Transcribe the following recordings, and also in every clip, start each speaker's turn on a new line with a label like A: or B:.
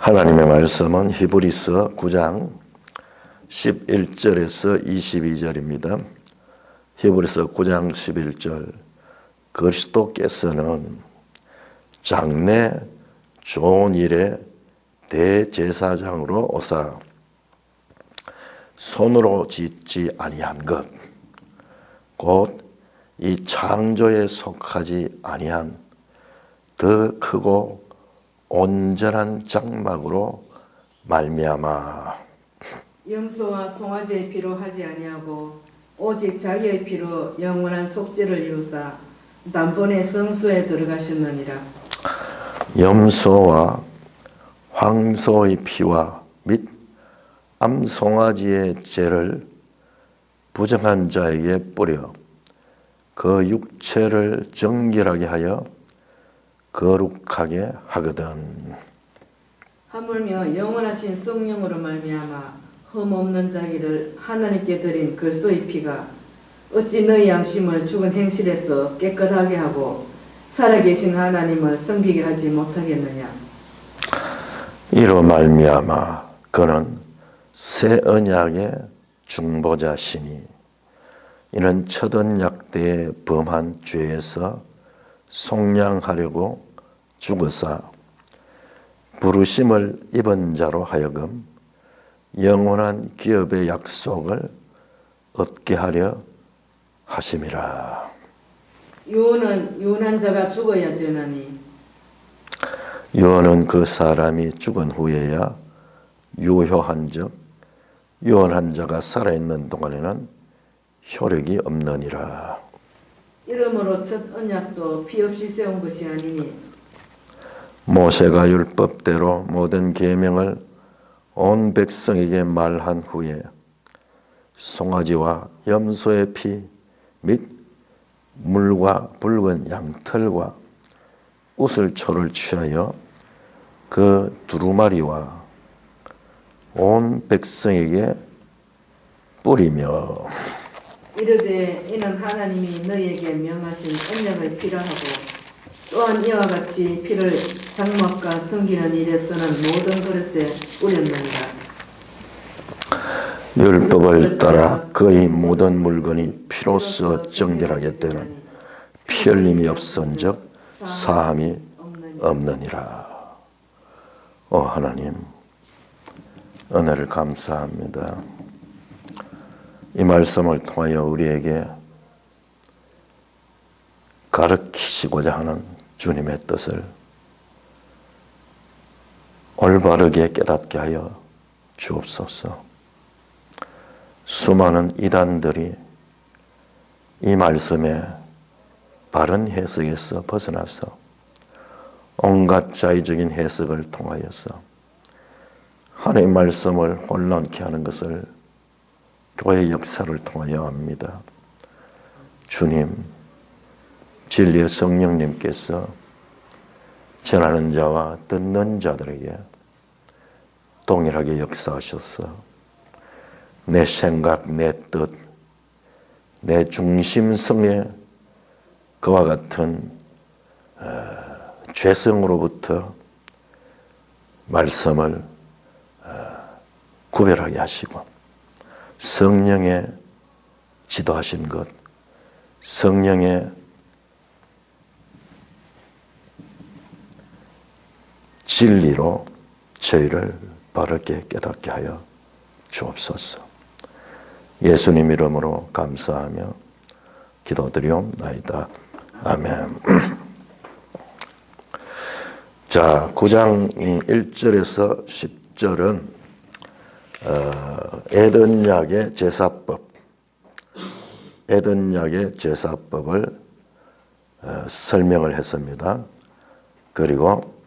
A: 하나님의 말씀은 히브리서 9장 11절에서 22절입니다. 히브리서 9장 11절 그리스도께서는 장래 좋은 일의 대제사장으로 오사 손으로 짓지 아니한 것 곧 이 창조에 속하지 아니한 더 크고 온전한 장막으로 말미암아
B: 염소와 송아지의 피로 하지 아니하고 오직 자기의 피로 영원한 속죄를 이루사 단번에 성소에 들어가셨느니라.
A: 염소와 황소의 피와 및 암송아지의 죄를 부정한 자에게 뿌려 그 육체를 정결하게 하여 거룩하게 하거든.
B: 하물며 영원하신 성령으로 말미암아 흠없는 자기를 하나님께 드린 그리스도의 피가 어찌 너희 양심을 죽은 행실에서 깨끗하게 하고 살아계신 하나님을 섬기게 하지 못하겠느냐.
A: 이로 말미암아 그는 새 언약의 중보자시니 이는 첫 언약 때에 범한 죄에서 속량하려고 죽으사 부르심을 입은 자로 하여금 영원한 기업의 약속을 얻게 하려 하심이라.
B: 유언은 유언한 자가 죽어야 되나니
A: 유언은 그 사람이 죽은 후에야 유효한즉 유언한 자가 살아있는 동안에는 효력이 없느니라.
B: 이러므로 첫 언약도 피 없이 세운 것이 아니니
A: 모세가 율법대로 모든 계명을 온 백성에게 말한 후에 송아지와 염소의 피 및 물과 붉은 양털과 우슬초를 취하여 그 두루마리와 온 백성에게 뿌리며
B: 이르되 이는 하나님이 너희에게 명하신 언약의 피라 하고 또한 이와 같이 피를 장막과 섬기는 일에 쓰는 모든 그릇에 뿌렸느니라.
A: 율법을 따라 그의 모든 물건이 피로써 정결하게 되는 피 흘림이 없은즉 사함이 없느니라. 오 하나님, 은혜를 감사합니다. 이 말씀을 통하여 우리에게 가르치시고자 하는 주님의 뜻을 올바르게 깨닫게 하여 주옵소서. 수많은 이단들이 이 말씀의 바른 해석에서 벗어나서 온갖 자의적인 해석을 통하여서 하나님의 말씀을 혼란케 하는 것을 교회 역사를 통하여 합니다. 주님, 진리의 성령님께서 전하는 자와 듣는 자들에게 동일하게 역사하셔서 내 생각, 내 뜻, 내 중심성에 그와 같은 죄성으로부터 말씀을 구별하게 하시고 성령의 지도하신 것, 성령의 진리로 저희를 바르게 깨닫게 하여 주옵소서. 예수님 이름으로 감사하며 기도드리옵나이다. 아멘. 자, 9장 1절에서 10절은 에덴약의 제사법을 설명을 했습니다. 그리고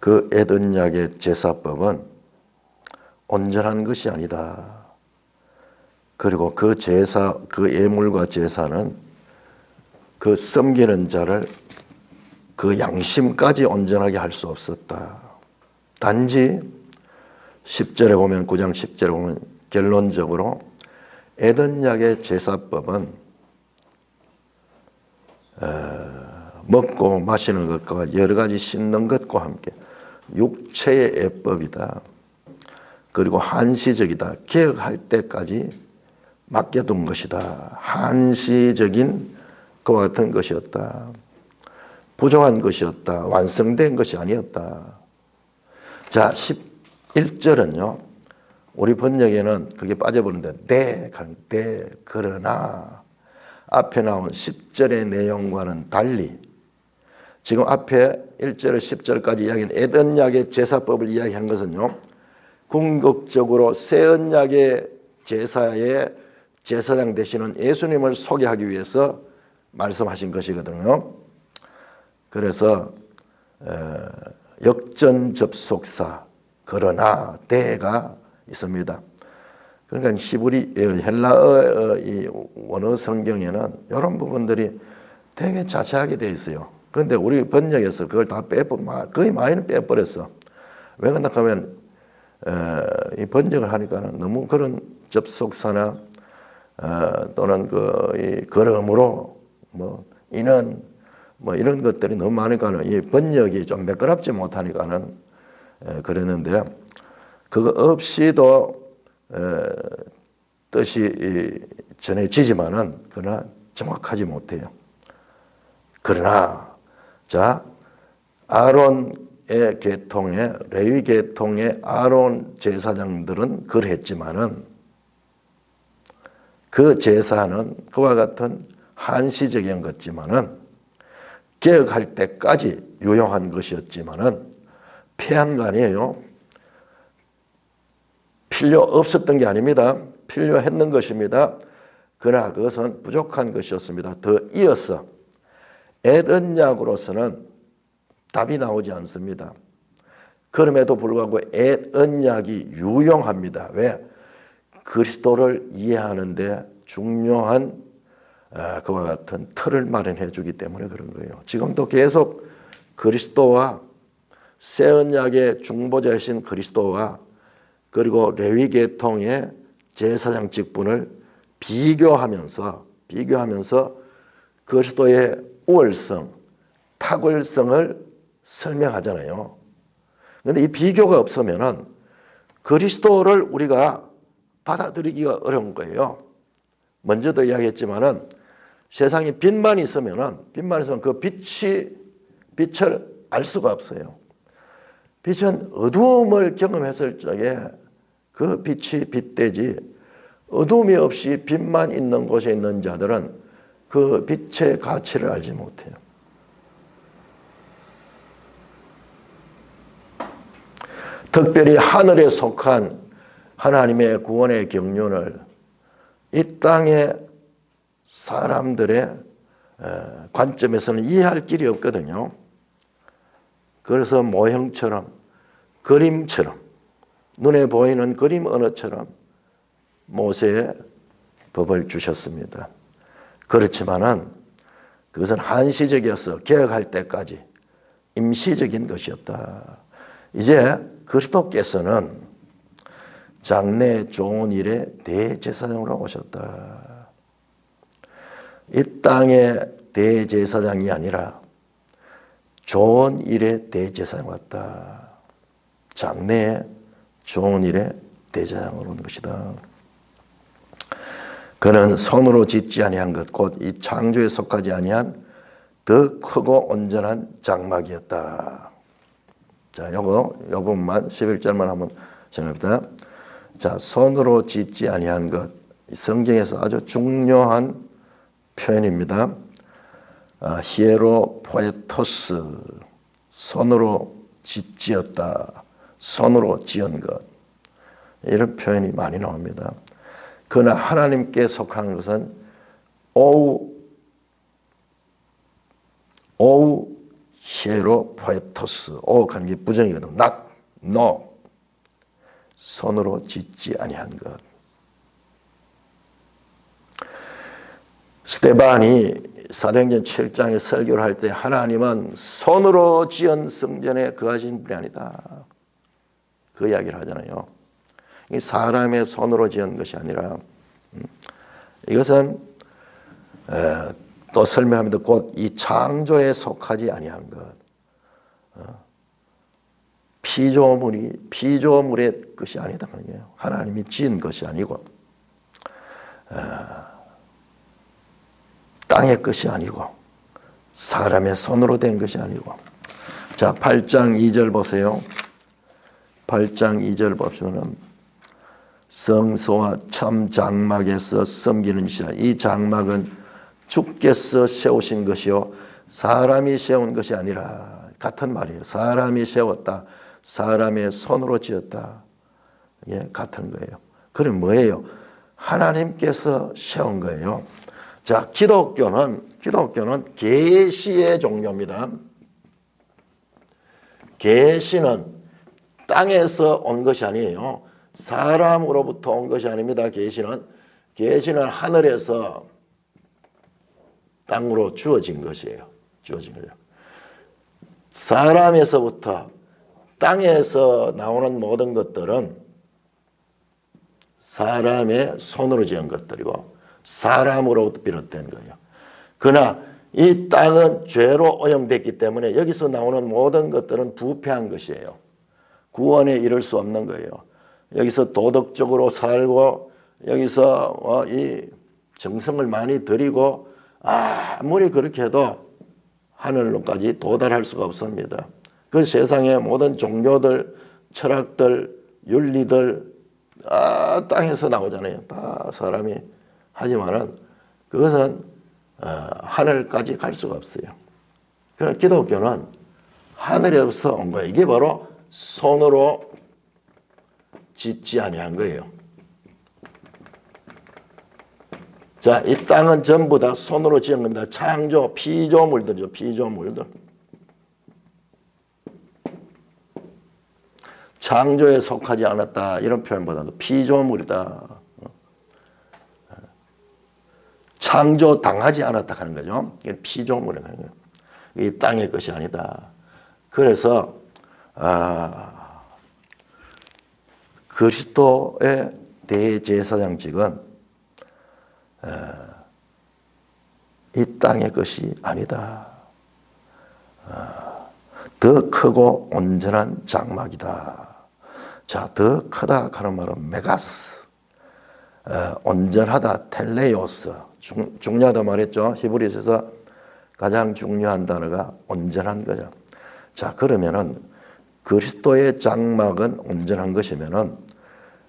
A: 그 에덴약의 제사법은 온전한 것이 아니다. 그리고 그 제사, 그 예물과 제사는 그 섬기는 자를 그 양심까지 온전하게 할 수 없었다. 단지 10절에 보면 9장 10절에 보면 결론적으로 에덴약의 제사법은 먹고 마시는 것과 여러 가지 씻는 것과 함께 육체의 예법이다. 그리고 한시적이다. 개혁할 때까지 맡겨둔 것이다. 한시적인 그와 같은 것이었다. 부족한 것이었다. 완성된 것이 아니었다. 자, 11절은요. 우리 번역에는 그게 빠져버리는데 그러나 앞에 나온 10절의 내용과는 달리 지금 앞에 1절에서 10절까지 이야기한 에덴약의 제사법을 이야기한 것은요. 궁극적으로 새 언약의 제사의 제사장 되시는 예수님을 소개하기 위해서 말씀하신 것이거든요. 그래서 역전접속사 그러나 대가 있습니다. 그러니까 히브리 헬라어 이 원어 성경에는 이런 부분들이 되게 자세하게 되어 있어요. 그런데 우리 번역에서 그걸 다 거의 많이는 빼버렸어. 왜 그런가 하면 이 번역을 하니까는 너무 그런 접속사나 또는 이 그러므로 이는 이런 것들이 너무 많으니까는 이 번역이 좀 매끄럽지 못하니까는 그랬는데 그거 없이도 뜻이 전해지지만은 그러나 정확하지 못해요. 그러나 자 아론의 계통의 레위 계통의 아론 제사장들은 그랬지만은 그 제사는 그와 같은 한시적인 것지만은 개혁할 때까지 유용한 것이었지만은 폐한 거 아니에요. 필요 없었던 게 아닙니다. 필요했는 것입니다. 그러나 그것은 부족한 것이었습니다. 더 이어서 에덴약으로서는 답이 나오지 않습니다. 그럼에도 불구하고 에덴약이 유용합니다. 왜? 그리스도를 이해하는 데 중요한 그와 같은 틀을 마련해 주기 때문에 그런 거예요. 지금도 계속 그리스도와 새 언약의 중보자이신 그리스도와 그리고 레위 계통의 제사장 직분을 비교하면서 그리스도의 우월성, 탁월성을 설명하잖아요. 그런데 이 비교가 없으면은 그리스도를 우리가 받아들이기가 어려운 거예요. 먼저도 이야기했지만은 세상에 빛만 있으면 그 빛을 알 수가 없어요. 빛은 어두움을 경험했을 적에 그 빛이 빛되지 어두움이 없이 빛만 있는 곳에 있는 자들은 그 빛의 가치를 알지 못해요. 특별히 하늘에 속한 하나님의 구원의 경륜을 이 땅의 사람들의 관점에서는 이해할 길이 없거든요. 그래서 모형처럼 그림처럼 눈에 보이는 그림 언어처럼 모세의 법을 주셨습니다. 그렇지만은 그것은 한시적이어서 개혁할 때까지 임시적인 것이었다. 이제 그리스도께서는 장래 좋은 일의 대제사장으로 오셨다. 이 땅의 대제사장이 아니라 좋은 일의 대제사장 왔다. 장래에 좋은 일의 대제사장으로 오는 것이다. 그는 손으로 짓지 아니한 것, 곧 이 창조에 속하지 아니한 더 크고 온전한 장막이었다. 자, 요 부분만 11절만 한번 생각해봅시다. 자, 손으로 짓지 아니한 것, 성경에서 아주 중요한 표현입니다. 히에로 포에토스, 손으로 짓지었다, 손으로 지은 것, 이런 표현이 많이 나옵니다. 그러나 하나님께 속하는 것은 오우 히에로 포에토스, 오우하는 게 부정이거든. not, no, 손으로 짓지 아니한 것. 스데반이 사도행전 7장에 설교를 할 때 하나님은 손으로 지은 성전에 거하신 분이 아니다, 그 이야기를 하잖아요. 사람의 손으로 지은 것이 아니라 이것은 또 설명합니다. 곧 이 창조에 속하지 아니한 것, 피조물의 것이 아니다. 하나님이 지은 것이 아니고 땅의 것이 아니고 사람의 손으로 된 것이 아니고. 자, 8장 2절 보세요. 8장 2절 보시면은 성소와 참 장막에서 섬기는 이시라. 이 장막은 주께서 세우신 것이요 사람이 세운 것이 아니라. 같은 말이에요. 사람이 세웠다. 사람의 손으로 지었다. 예, 같은 거예요. 그럼 뭐예요? 하나님께서 세운 거예요. 자, 기독교는 계시의 종교입니다. 계시는 땅에서 온 것이 아니에요. 사람으로부터 온 것이 아닙니다. 계시는 하늘에서 땅으로 주어진 것이에요. 주어진 거죠. 사람에서부터 땅에서 나오는 모든 것들은 사람의 손으로 지은 것들이고 사람으로부터 비롯된 거예요. 그러나 이 땅은 죄로 오염됐기 때문에 여기서 나오는 모든 것들은 부패한 것이에요. 구원에 이를 수 없는 거예요. 여기서 도덕적으로 살고 여기서 이 정성을 많이 들이고 아무리 그렇게 해도 하늘로까지 도달할 수가 없습니다. 그 세상의 모든 종교들, 철학들, 윤리들 땅에서 나오잖아요. 다 사람이 하지만은 그것은 하늘까지 갈 수가 없어요. 그러나 기독교는 하늘에서 온 거예요. 이게 바로 손으로 짓지 아니한 거예요. 자, 이 땅은 전부 다 손으로 지은 겁니다. 창조, 피조물들이죠. 피조물들. 창조에 속하지 않았다. 이런 표현보다도 피조물이다. 창조당하지 않았다 하는 거죠. 이게 피조물이라는 거예요. 이 땅의 것이 아니다. 그래서 그리스도의 대제사장직은 이 땅의 것이 아니다. 더 크고 온전한 장막이다. 자, 더 크다 하는 말은 메가스, 온전하다, 텔레오스, 중요하다 말했죠. 히브리서에서 가장 중요한 단어가 온전한 거죠. 자, 그러면은 그리스도의 장막은 온전한 것이면은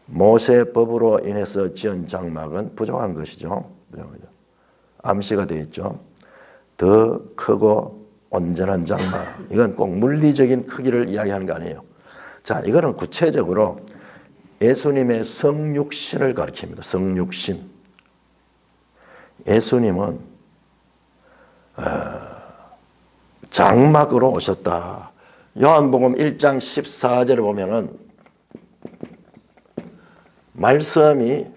A: 모세법으로 인해서 지은 장막은 부족한 것이죠. 암시가 되어 있죠. 더 크고 온전한 장막. 이건 꼭 물리적인 크기를 이야기하는 거 아니에요. 자, 이거는 구체적으로 예수님의 성육신을 가리킵니다. 성육신. 예수님은 장막으로 오셨다. 요한복음 1장 14절을 보면은 말씀이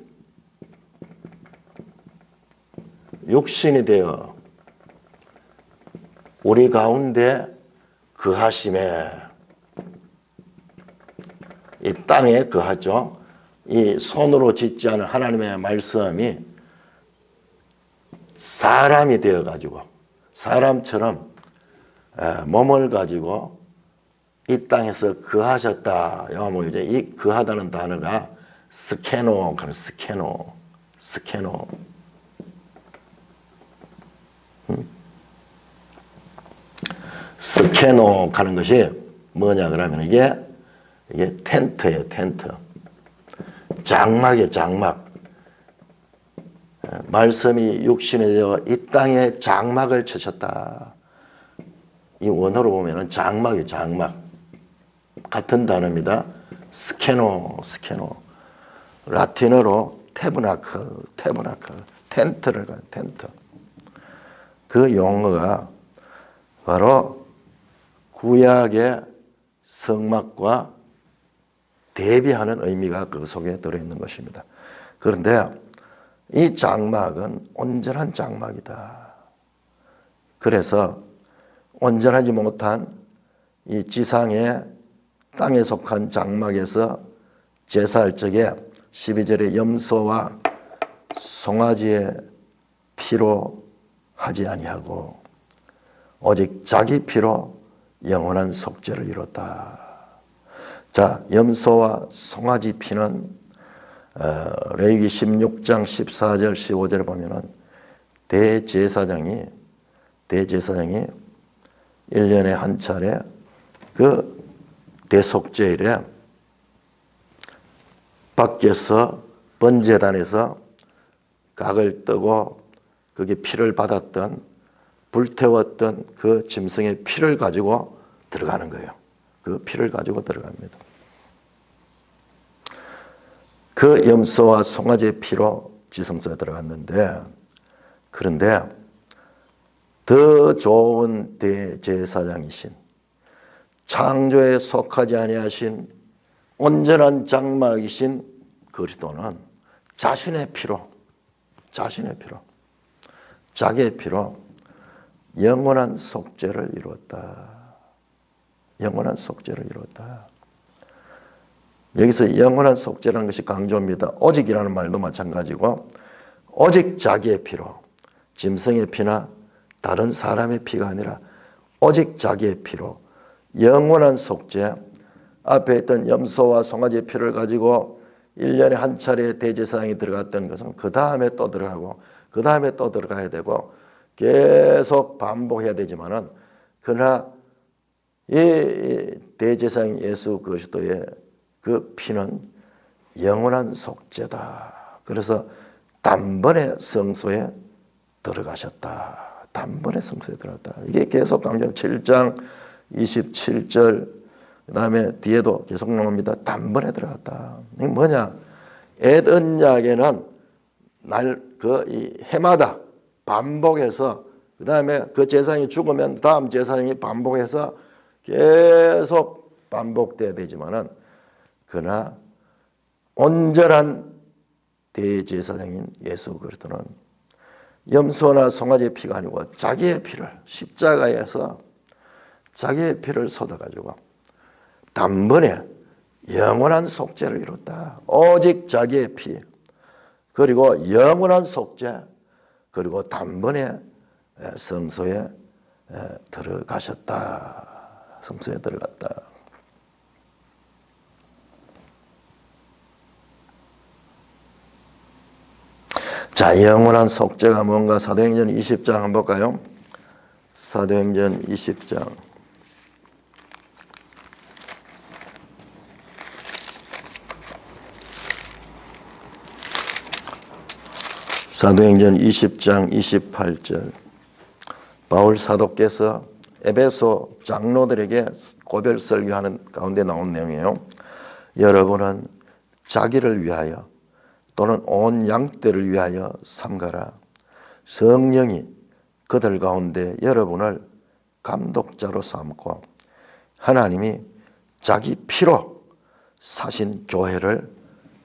A: 육신이 되어 우리 가운데 거하심에, 이 땅에 거하죠. 이 손으로 짓지 않은 하나님의 말씀이 사람이 되어가지고 사람처럼 몸을 가지고 이 땅에서 거하셨다. 이 거하다는 단어가 스케노, 스케노. 스케노 하는 것이 뭐냐 그러면 이게 텐트예요. 텐트. 장막이에요. 장막. 말씀이 육신이 되어 이 땅에 장막을 치셨다. 이 원어로 보면은 장막이에요. 장막. 같은 단어입니다. 스케노. 라틴어로 테브나클. 텐트를 가요. 텐트. 그 용어가 바로 구약의 성막과 대비하는 의미가 그 속에 들어있는 것입니다. 그런데 이 장막은 온전한 장막이다. 그래서 온전하지 못한 이 지상의 땅에 속한 장막에서 제사할 적에 12절에 염소와 송아지의 피로 하지 아니하고 오직 자기 피로 영원한 속죄를 이뤘다. 자, 염소와 송아지 피는 레위기 16장 14절 15절에 보면은 대제사장이 1년에 한 차례 그 대속죄일에 밖에서 번제단에서 각을 뜨고 거기 피를 받았던 불태웠던 그 짐승의 피를 가지고 들어가는 거예요. 그 피를 가지고 들어갑니다. 그 염소와 송아지의 피로 지성소에 들어갔는데, 그런데 더 좋은 대제사장이신 창조에 속하지 아니하신 온전한 장막이신 그리스도는 자기의 피로 영원한 속죄를 이루었다. 영원한 속죄를 이루었다. 여기서 영원한 속죄라는 것이 강조입니다. 오직이라는 말도 마찬가지고, 오직 자기의 피로, 짐승의 피나 다른 사람의 피가 아니라 오직 자기의 피로 영원한 속죄, 앞에 있던 염소와 송아지의 피를 가지고 1년에 한 차례 대제사장이 들어갔던 것은 그 다음에 또 들어가고 그 다음에 또 들어가야 되고 계속 반복해야 되지만은, 그러나 이 대제사장 예수 그리스도의 그 피는 영원한 속죄다. 그래서 단번에 성소에 들어가셨다. 단번에 성소에 들어갔다. 이게 계속 강조. 7장 27절 그 다음에 뒤에도 계속 나옵니다. 단번에 들어갔다. 이게 뭐냐? 에덴약에는 해마다 반복해서, 그 다음에 그 제사장이 죽으면 다음 제사장이 반복해서 계속 반복돼야 되지만은, 그러나 온전한 대제사장인 예수 그리스도는 염소나 송아지의 피가 아니고 자기의 피를, 십자가에서 자기의 피를 쏟아가지고 단번에 영원한 속죄를 이뤘다. 오직 자기의 피, 그리고 영원한 속죄, 그리고 단번에 성소에 들어가셨다. 성소에 들어갔다. 자, 영원한 속죄가 뭔가? 사도행전 20장 한번 볼까요? 사도행전 20장. 사도행전 20장 28절. 바울 사도께서 에베소 장로들에게 고별 설교하는 가운데 나온 내용이에요. 여러분은 자기를 위하여 또는 온 양떼를 위하여 삼가라. 성령이 그들 가운데 여러분을 감독자로 삼고 하나님이 자기 피로 사신 교회를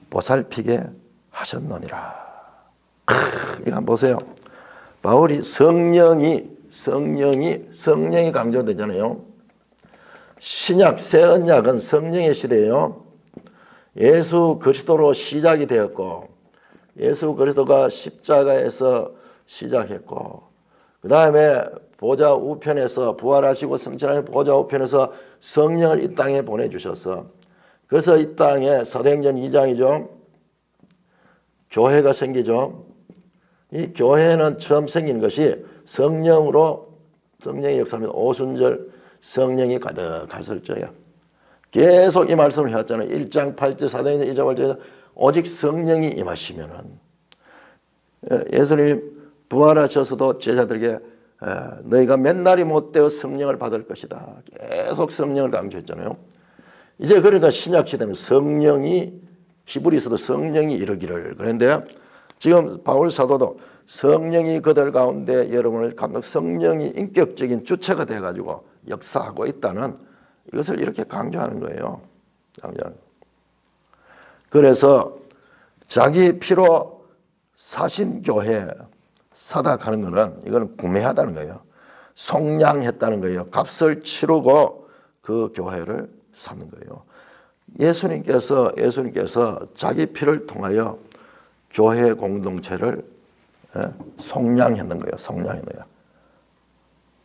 A: 보살피게 하셨느니라. 이거 한번 보세요. 바울이 성령이 강조되잖아요. 신약, 새 언약은 성령의 시대예요. 예수 그리스도로 시작이 되었고, 예수 그리스도가 십자가에서 시작했고, 그 다음에 보좌 우편에서 부활하시고 승천하신 보좌 우편에서 성령을 이 땅에 보내주셔서, 그래서 이 땅에 사도행전 2장이죠. 교회가 생기죠. 이 교회는 처음 생긴 것이 성령의 역사입니다. 오순절 성령이 가득했을 적이에요. 계속 이 말씀을 해왔잖아요. 1장 8절 사도행전 2장 8절에서 오직 성령이 임하시면은, 예수님이 부활하셔서도 제자들에게 너희가 맨날이 못되어 성령을 받을 것이다. 계속 성령을 강조했잖아요. 이제 그러니까 신약시대는 성령이, 히브리서도 성령이 이르기를, 그런데 지금 바울 사도도 성령이 그들 가운데 여러분을 감독, 성령이 인격적인 주체가 돼가지고 역사하고 있다는 이것을 이렇게 강조하는 거예요. 그래서 자기 피로 사신 교회, 사닥하는 거는 이거는 구매하다는 거예요. 속량했다는 거예요. 값을 치르고 그 교회를 사는 거예요. 예수님께서 자기 피를 통하여 교회 공동체를 속량했는 거예요. 속량했는 거예요.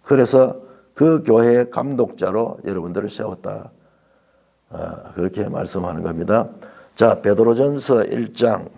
A: 그래서 그 교회의 감독자로 여러분들을 세웠다. 그렇게 말씀하는 겁니다. 자, 베드로전서 1장.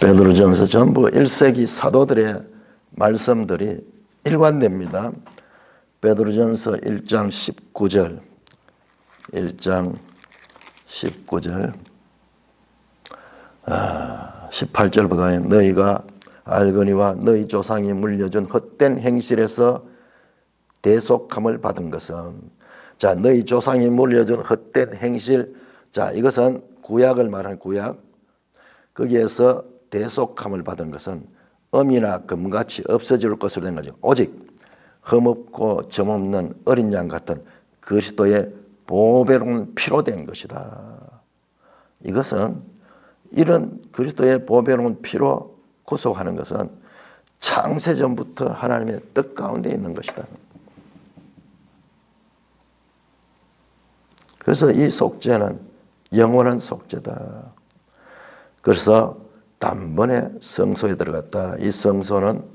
A: 베드로전서 전부 1세기 사도들의 말씀들이 일관됩니다. 베드로전서 1장 19절, 1장 19절, 18절보다 너희가 알거니와 너희 조상이 물려준 헛된 행실에서 대속함을 받은 것은, 자, 너희 조상이 물려준 헛된 행실, 자, 이것은 구약을 말하는 구약, 거기에서 대속함을 받은 것은 음이나 금같이 없어질 것으로 된 거죠. 오직 흠없고 점없는 어린 양 같은 그리스도의 보배로운 피로 된 것이다. 이것은 이런 그리스도의 보배로운 피로 구속하는 것은 창세전부터 하나님의 뜻 가운데 있는 것이다. 그래서 이 속죄는 영원한 속죄다. 그래서 단번에 성소에 들어갔다. 이 성소는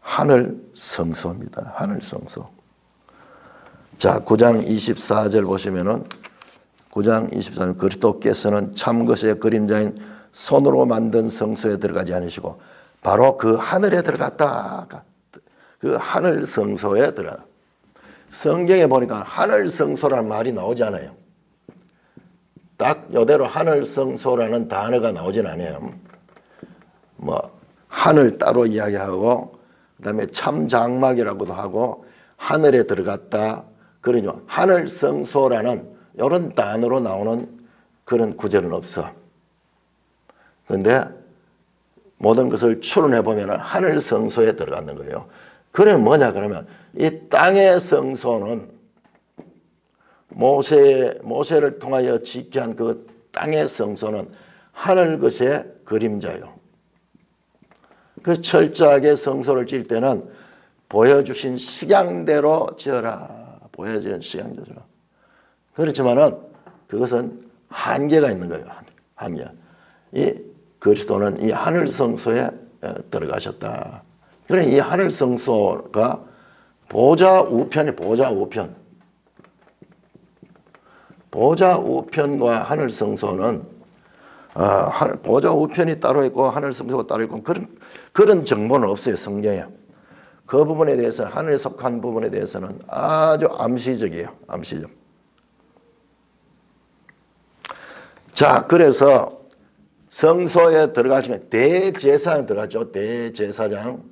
A: 하늘 성소입니다. 하늘 성소. 자, 9장 24절 보시면은 9장 24절 그리스도께서는 참 것의 그림자인 손으로 만든 성소에 들어가지 않으시고 바로 그 하늘에 들어갔다. 그 하늘 성소에 들어가. 성경에 보니까 하늘 성소라는 말이 나오지 않아요. 딱 이대로 하늘 성소라는 단어가 나오진 않아요. 뭐 하늘 따로 이야기하고 그다음에 참 장막이라고도 하고 하늘에 들어갔다. 그러니 하늘 성소라는 이런 단어로 나오는 그런 구절은 없어. 그런데 모든 것을 추론해 보면 하늘 성소에 들어가는 거예요. 그러면 뭐냐 그러면 이 땅의 성소는 모세를 통하여 짓게 한 그 땅의 성소는 하늘 것의 그림자요. 그 철저하게 성소를 지을 때는 보여주신 식양대로 지어라. 보여주신 식양대로 지어라. 그렇지만은 그것은 한계가 있는 거예요. 한계. 이 그리스도는 이 하늘 성소에 들어가셨다. 그러니 이 하늘 성소가 보좌 우편이 보좌 우편. 보좌 우편과 하늘 성소는 보좌 우편이 따로 있고 하늘 성소가 따로 있고 그런 정보는 없어요. 성경에. 그 부분에 대해서는 하늘에 속한 부분에 대해서는 아주 암시적이에요. 암시적. 자, 그래서 성소에 들어가시면 대제사장 들어가죠. 대제사장.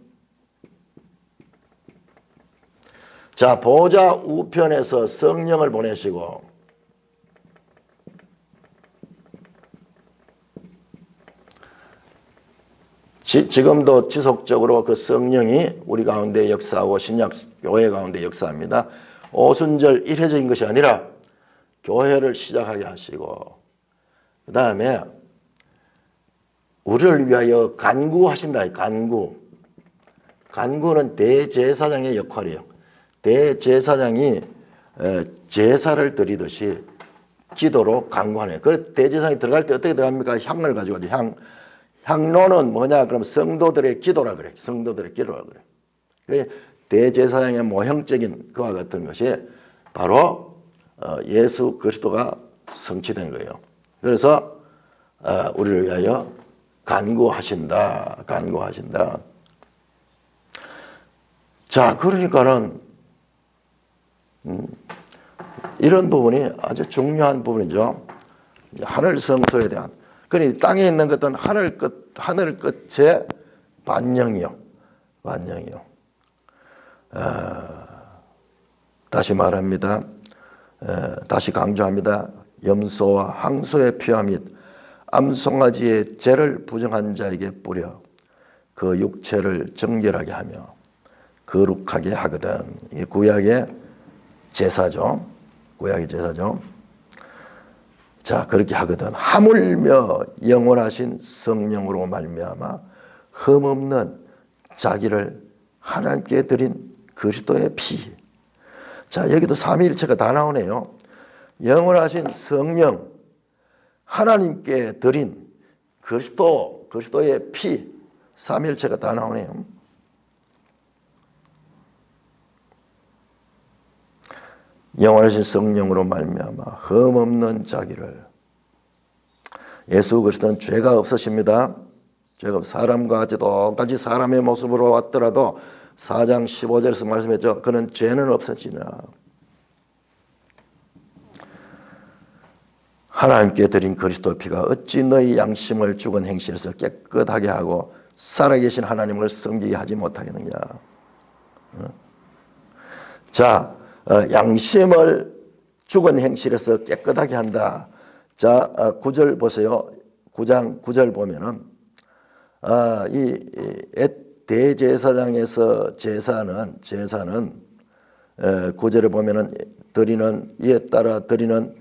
A: 자, 보좌 우편에서 성령을 보내시고 지금도 지속적으로 그 성령이 우리 가운데 역사하고 신약 교회 가운데 역사합니다. 오순절 일회적인 것이 아니라 교회를 시작하게 하시고 그 다음에 우리를 위하여 간구하신다. 간구는 대제사장의 역할이에요. 대제사장이 제사를 드리듯이 기도로 간구하네요. 그 대제사장이 들어갈 때 어떻게 들어갑니까? 향을 가지고 향로는 뭐냐? 그럼 성도들의 기도라 그래. 성도들의 기도라 그래. 대제사장의 모형적인 그와 같은 것이 바로 예수 그리스도가 성취된 거예요. 그래서 우리를 위하여 간구하신다. 자, 그러니까는 이런 부분이 아주 중요한 부분이죠. 하늘 성소에 대한. 그러니 땅에 있는 것은 하늘 끝의 반영이요. 다시 말합니다. 다시 강조합니다. 염소와 항소의 피와 및 암송아지의 죄를 부정한 자에게 뿌려 그 육체를 정결하게 하며 거룩하게 하거든. 이게 구약의 제사죠. 자, 그렇게 하거든. 하물며 영원하신 성령으로 말미암아 흠없는 자기를 하나님께 드린 그리스도의 피. 자, 여기도 삼위일체가 다 나오네요. 영원하신 성령, 하나님께 드린 그리스도의 피, 삼위일체가 다 나오네요. 영원하신 성령으로 말미암아 흠없는 자기를. 예수 그리스도는 죄가 없으십니다. 죄가 사람과 같이 똑같이 사람의 모습으로 왔더라도 4장 15절에서 말씀했죠. 그는 죄는 없으시니라. 하나님께 드린 그리스도의 피가 어찌 너희 양심을 죽은 행실에서 깨끗하게 하고 살아계신 하나님을 섬기게 하지 못하겠느냐. 자, 양심을 죽은 행실에서 깨끗하게 한다. 자, 9절 보세요. 9장 9절 보면은 이 대제사장에서 제사는 9절에 보면은 드리는 이에 따라 드리는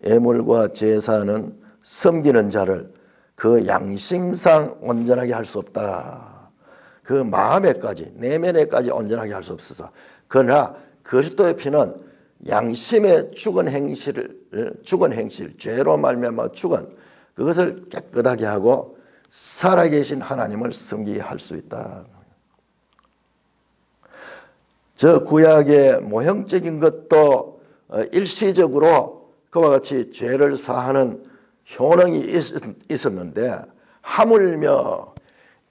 A: 예물과 제사는 섬기는 자를 그 양심상 온전하게 할 수 없다. 그 마음에까지 내면에까지 온전하게 할 수 없어서. 그러나 그리스도의 피는 양심의 죽은 행실, 죄로 말미암아 죽은 그것을 깨끗하게 하고 살아계신 하나님을 섬기게 할 수 있다. 저 구약의 모형적인 것도 일시적으로 그와 같이 죄를 사하는 효능이 있었는데, 하물며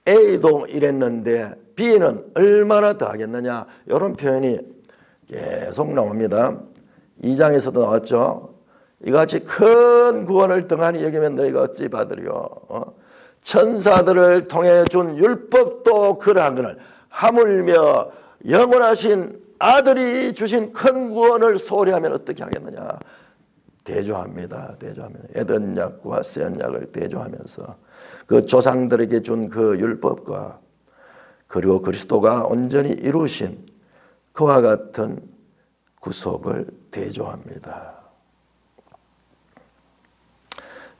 A: A도 이랬는데 B는 얼마나 더 하겠느냐, 이런 표현이 계속 나옵니다. 2장에서도 나왔죠. 이같이 큰 구원을 등한히 여기면 너희가 어찌 받으리요. 천사들을 통해 준 율법도 그러하거늘 하물며 영원하신 아들이 주신 큰 구원을 소홀히 하면 어떻게 하겠느냐. 대조합니다. 에덴 약과 새 약을 대조하면서 그 조상들에게 준 그 율법과 그리고 그리스도가 온전히 이루신 그와 같은 구속을 대조합니다.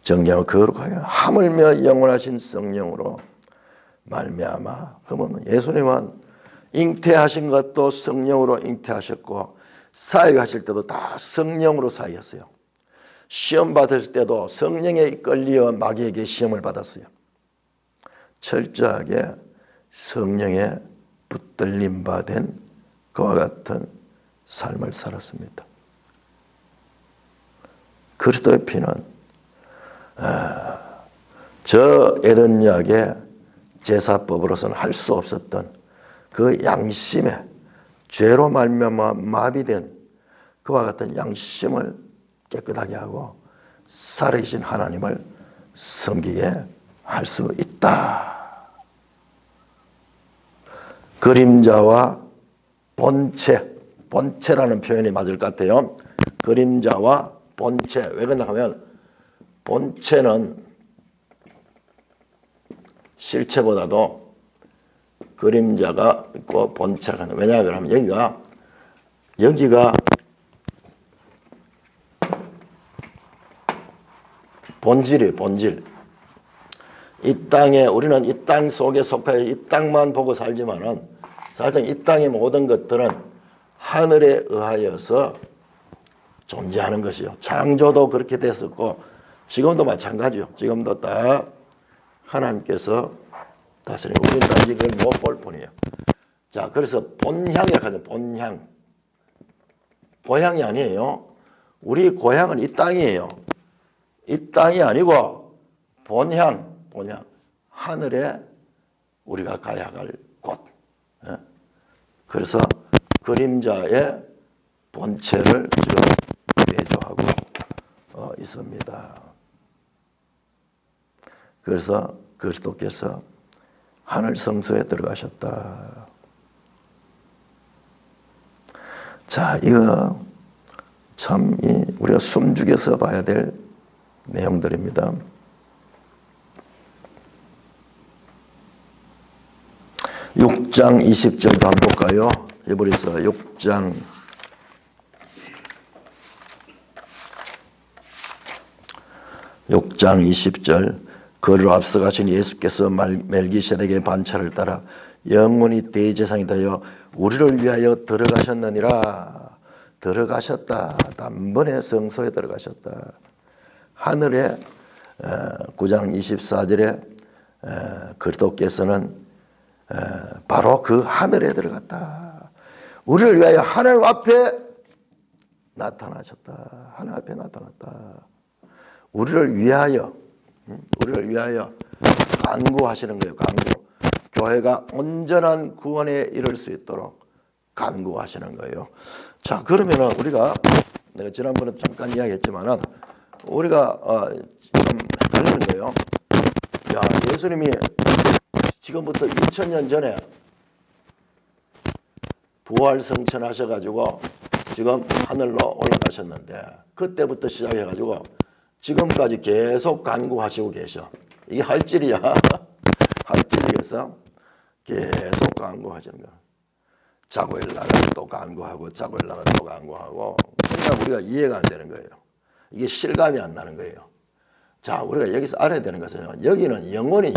A: 정결하고 거룩하여 하물며 영원하신 성령으로 말미암아. 그러면 예수님은 잉태하신 것도 성령으로 잉태하셨고 사역하실 때도 다 성령으로 사역했어요. 시험 받을 때도 성령에 이끌려 마귀에게 시험을 받았어요. 철저하게 성령에 붙들림 받은 그와 같은 삶을 살았습니다. 그리스도의 피는 저 에덴약의 제사법으로서는 할 수 없었던 그 양심에 죄로 말미암아 마비된 그와 같은 양심을 깨끗하게 하고 살아계신 하나님을 섬기게 할 수 있다. 그림자와 본체라는 표현이 맞을 것 같아요. 그림자와 본체. 왜 그러냐 하면 본체는 실체보다도 그림자가 있고 본체가 있는. 왜냐 그러면 여기가 본질이에요. 본질. 이 땅에 우리는 이 땅 속에 속하여 이 땅만 보고 살지만은 사실 이 땅의 모든 것들은 하늘에 의하여서 존재하는 것이요. 창조도 그렇게 됐었고 지금도 마찬가지요. 지금도 다 하나님께서 다스리는, 우리는 단지 그걸 못 볼 뿐이에요. 자, 그래서 본향이라고 하죠. 본향. 고향이 아니에요. 우리 고향은 이 땅이에요. 이 땅이 아니고 본향. 하늘에 우리가 가야 할 곳. 그래서 그림자의 본체를 지금 대조하고 있습니다. 그래서 그리스도께서 하늘 성소에 들어가셨다. 자, 이거 참 우리가 숨죽여서 봐야 될 내용들입니다. 6장 20절도 한번 볼까요? 히브리서 6장 20절. 그를 앞서가신 예수께서 멜기세덱의 반차를 따라 영원히 대제사장이 되어 우리를 위하여 들어가셨느니라. 들어가셨다. 단번에 성소에 들어가셨다. 하늘에 9장 24절에 그리스도께서는 바로 그 하늘에 들어갔다. 우리를 위하여 하나님 앞에 나타나셨다. 하나님 앞에 나타났다. 우리를 위하여 간구하시는 거예요. 간구. 교회가 온전한 구원에 이를 수 있도록 간구하시는 거예요. 자, 그러면은 우리가 내가 지난번에 잠깐 이야기했지만은 우리가 좀 헷갈리는 거예요. 야, 예수님이 지금부터 2000년 전에 부활 성천하셔가지고 지금 하늘로 올라가셨는데 그때부터 시작해가지고 지금까지 계속 간구하시고 계셔. 이게 할 일이야. 할 일이겠어? 계속 간구하시는 거야. 자고 일어나가 또 간구하고 자고 일어나가 또 간구하고. 그러니까 우리가 이해가 안 되는 거예요. 이게 실감이 안 나는 거예요. 자, 우리가 여기서 알아야 되는 것은 여기는 영원히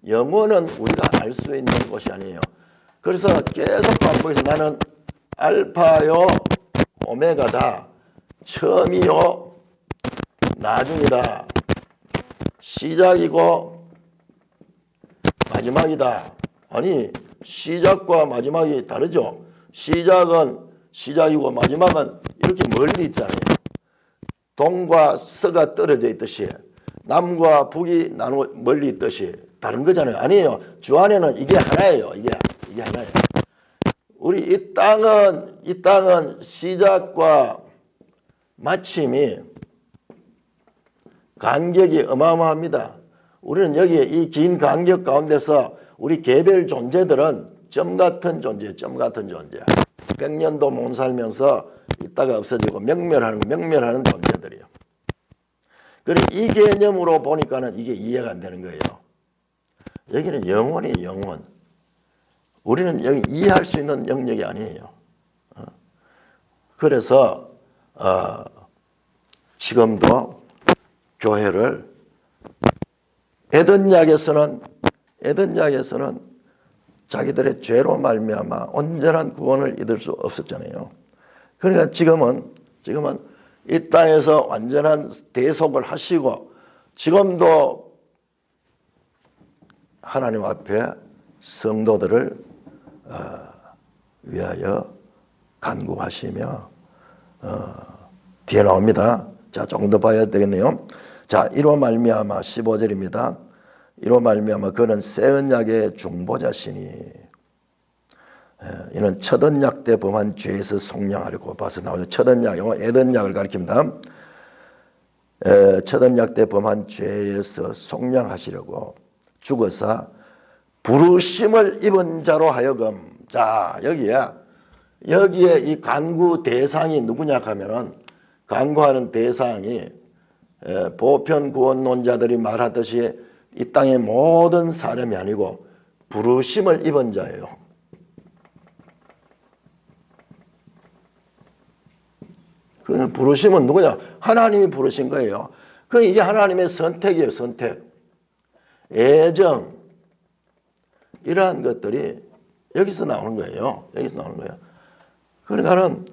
A: 영원은 우리가 알 수 있는 곳이 아니에요. 그래서 계속 반복해서 나는 알파요 오메가다. 처음이요 나중이다. 시작이고 마지막이다. 아니, 시작과 마지막이 다르죠. 시작은 시작이고 마지막은 이렇게 멀리 있잖아요. 동과 서가 떨어져 있듯이 남과 북이 멀리 있듯이 다른 거잖아요. 아니에요. 주 안에는 이게 하나예요. 이게 하나예요. 우리 이 땅은 시작과 마침이 간격이 어마어마합니다. 우리는 여기 이 긴 간격 가운데서 우리 개별 존재들은 점 같은 존재. 100년도 못 살면서 있다가 없어지고 명멸하는 존재들이에요. 그리고 이 개념으로 보니까는 이게 이해가 안 되는 거예요. 여기는 영원히 영원. 우리는 여기 이해할 수 있는 영역이 아니에요. 그래서 지금도 교회를 에덴약에서는 자기들의 죄로 말미암아 온전한 구원을 이룰 수 없었잖아요. 그러니까 지금은 이 땅에서 완전한 대속을 하시고 지금도 하나님 앞에 성도들을 위하여 간구하시며 뒤에 나옵니다. 자, 조금 더 봐야 되겠네요. 자, 이로 말미암아 15절입니다. 이로 말미암아 그는 새 언약의 중보자시니 이는 첫 언약 때 범한 죄에서 속량하려고 봐서 나오죠. 첫 언약, 에덴약을 가리킵니다. 첫 언약 때 범한 죄에서 속량하시려고 죽어서 부르심을 입은 자로 하여금. 자, 여기에 이 간구 대상이 누구냐 하면은 간구하는 대상이 보편 구원론자들이 말하듯이 이 땅의 모든 사람이 아니고 부르심을 입은 자예요. 그 부르심은 누구냐? 하나님이 부르신 거예요. 그럼 이게 하나님의 선택이에요. 선택. 애정. 이러한 것들이 여기서 나오는 거예요. 그러니까는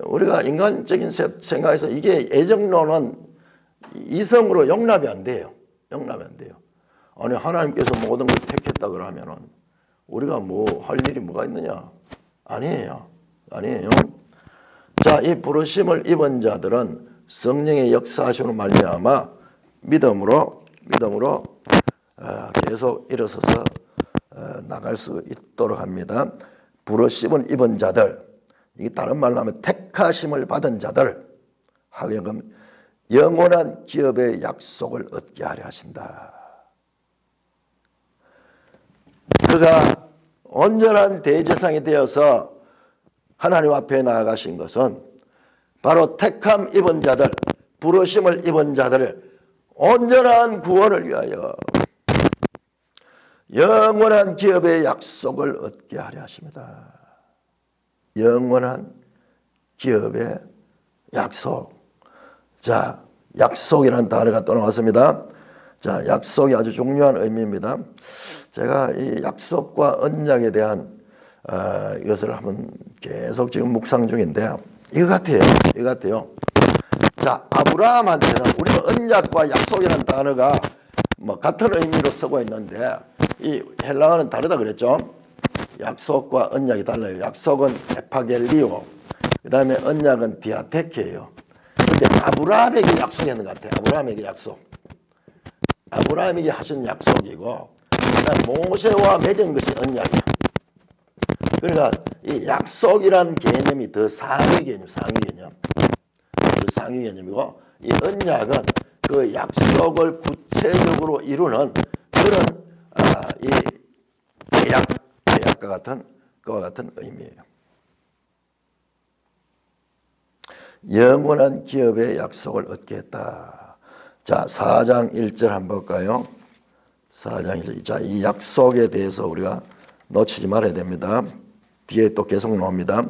A: 우리가 인간적인 생각에서 이게 애정론은 이성으로 용납이 안 돼요. 아니, 하나님께서 모든 걸 택했다 그러면은 우리가 뭐 할 일이 뭐가 있느냐? 아니에요. 자, 이 부르심을 입은 자들은 성령의 역사하시는 말미암아 믿음으로 계속 일어서서 나갈 수 있도록 합니다. 부르심을 입은 자들, 이게 다른 말로 하면 택하심을 받은 자들 하여금 영원한 기업의 약속을 얻게 하려 하신다. 그가 온전한 대제사장이 되어서 하나님 앞에 나아가신 것은 바로 택함 입은 자들, 부르심을 입은 자들을 온전한 구원을 위하여 영원한 기업의 약속을 얻게 하려 하십니다. 영원한 기업의 약속. 자, 약속이라는 단어가 또 나왔습니다. 자, 약속이 아주 중요한 의미입니다. 제가 이 약속과 언약에 대한 이것을 한번 계속 지금 묵상 중인데 이거 같아요. 자, 아브라함한테는 우리는 언약과 약속이라는 단어가 뭐 같은 의미로 쓰고 있는데 이 헬라어는 다르다 그랬죠. 약속과 언약이 달라요. 약속은 에파겔리오, 그 다음에 언약은 디아테케예요. 근데 아브라함에게 약속했는 것 같아요. 아브라함에게 약속. 아브라함에게 하신 약속이고, 그다음 모세와 맺은 것이 언약이야. 그러니까 이 약속이란 개념이 더 상위 개념, 그 상위 개념이고, 이 언약은 그 약속을 구체적으로 이루는 그런 이 계약과 같은 그와 같은 의미예요. 영원한 기업의 약속을 얻게 했다. 자, 4장 1절 한번 볼까요? 4장 1절. 자, 이 약속에 대해서 우리가 놓치지 말아야 됩니다. 뒤에 또 계속 나옵니다.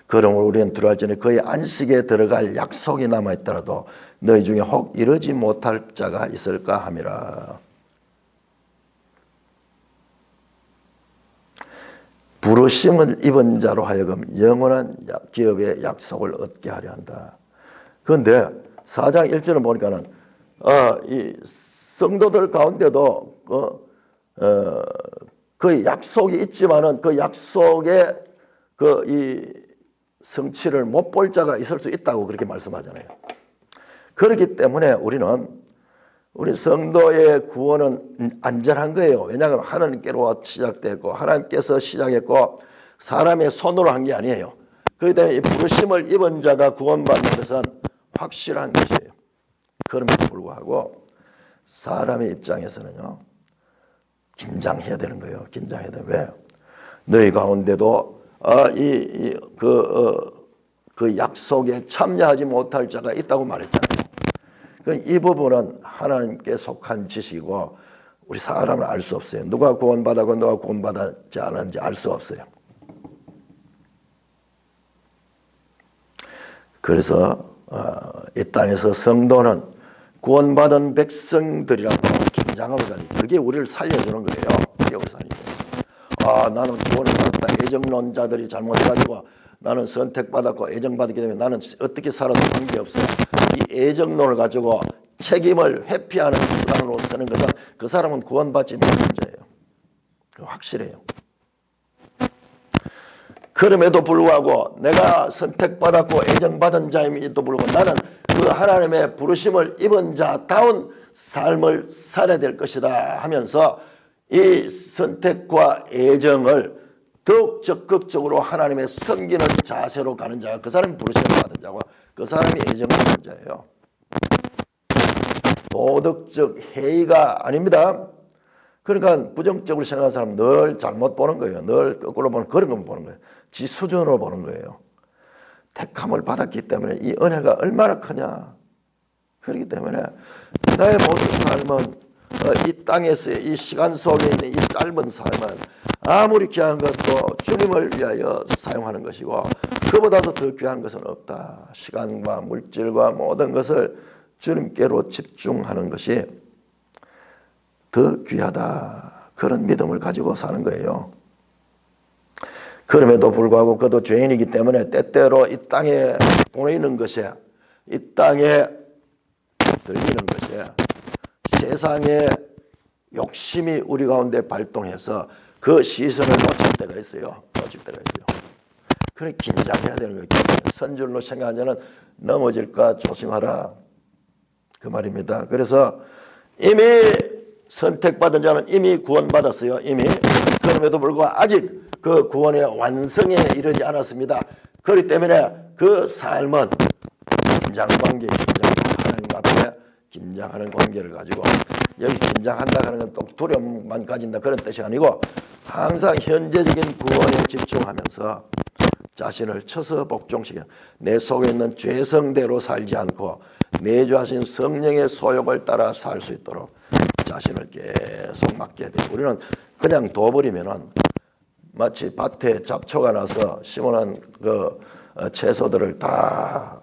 A: 그러므로 우리는 들어갈 전에 그의 안식에 들어갈 약속이 남아있더라도 너희 중에 혹 이르지 못할 자가 있을까 함이라. 부르심을 입은 자로 하여금 영원한 기업의 약속을 얻게 하려 한다. 그런데 4장 1절을 보니까는 이 성도들 가운데도 그 약속이 있지만은 그 약속의 그 이 성취를 못 볼 자가 있을 수 있다고 그렇게 말씀하잖아요. 그렇기 때문에 우리 성도의 구원은 안전한 거예요. 왜냐하면 하나님께로 시작됐고 하나님께서 시작했고 사람의 손으로 한 게 아니에요. 그렇기 때문에 이 부르심을 입은 자가 구원받는 것은 확실한 것이에요. 그럼에도 불구하고 사람의 입장에서는요, 긴장해야 되는 거예요. 긴장해야 돼요. 왜? 너희 가운데도 그 약속에 참여하지 못할 자가 있다고 말했잖아요. 이 부분은 하나님께 속한 지식이고 우리 사람은 알 수 없어요. 누가 구원받았고 누가 구원받지 않았는지 알 수 없어요. 그래서 이 땅에서 성도는 구원받은 백성들이라고 긴장함을 가지고 그게 우리를 살려주는 거예요. 그게 우리를 살리는 거예요. 나는 구원을 받았다. 애정론자들이 잘못해가지고 나는 선택받았고 애정받았기 때문에 나는 어떻게 살아도 관계없어. 이 애정론을 가지고 책임을 회피하는 수단으로 쓰는 것은 그 사람은 구원받지 못한 자예요. 확실해요. 그럼에도 불구하고 내가 선택받았고 애정받은 자임에도 불구하고 나는 그 하나님의 부르심을 입은 자다운 삶을 살아야 될 것이다 하면서 이 선택과 애정을 더욱 적극적으로 하나님의 섬기는 자세로 가는 자가 그 사람이 부르심을 받은 자고 그 사람이 애정을 받은 자예요. 도덕적 해이가 아닙니다. 그러니까 부정적으로 생각하는 사람은 늘 잘못 보는 거예요. 늘 거꾸로 보는 그런 것만 보는 거예요. 지 수준으로 보는 거예요. 택함을 받았기 때문에 이 은혜가 얼마나 크냐. 그렇기 때문에 나의 모든 삶은 이 땅에서의 이 시간 속에 있는 이 짧은 삶은 아무리 귀한 것도 주님을 위하여 사용하는 것이고 그보다도 더 귀한 것은 없다. 시간과 물질과 모든 것을 주님께로 집중하는 것이 더 귀하다. 그런 믿음을 가지고 사는 거예요. 그럼에도 불구하고 그도 죄인이기 때문에 때때로 이 땅에 보이는 것에 이 땅에 들리는 것에 세상의 욕심이 우리 가운데 발동해서 그 시선을 놓칠 때가 있어요. 그래 긴장해야 되는 거예요. 선줄로 생각하는 자는 넘어질까 조심하라. 그 말입니다. 그래서 이미 선택받은 자는 이미 구원받았어요. 이미. 그럼에도 불구하고 아직 그 구원의 완성에 이르지 않았습니다. 그렇기 때문에 그 삶은 긴장관계, 하나님 앞에 긴장하는 관계를 가지고 여기 긴장한다 하는 건 또 두려움만 가진다 그런 뜻이 아니고 항상 현재적인 구원에 집중하면서 자신을 쳐서 복종시켜 내 속에 있는 죄성대로 살지 않고 내주하신 성령의 소욕을 따라 살 수 있도록 자신을 계속 맡겨야 돼요. 우리는 그냥 둬버리면은 마치 밭에 잡초가 나서 심어놓은 그 채소들을 다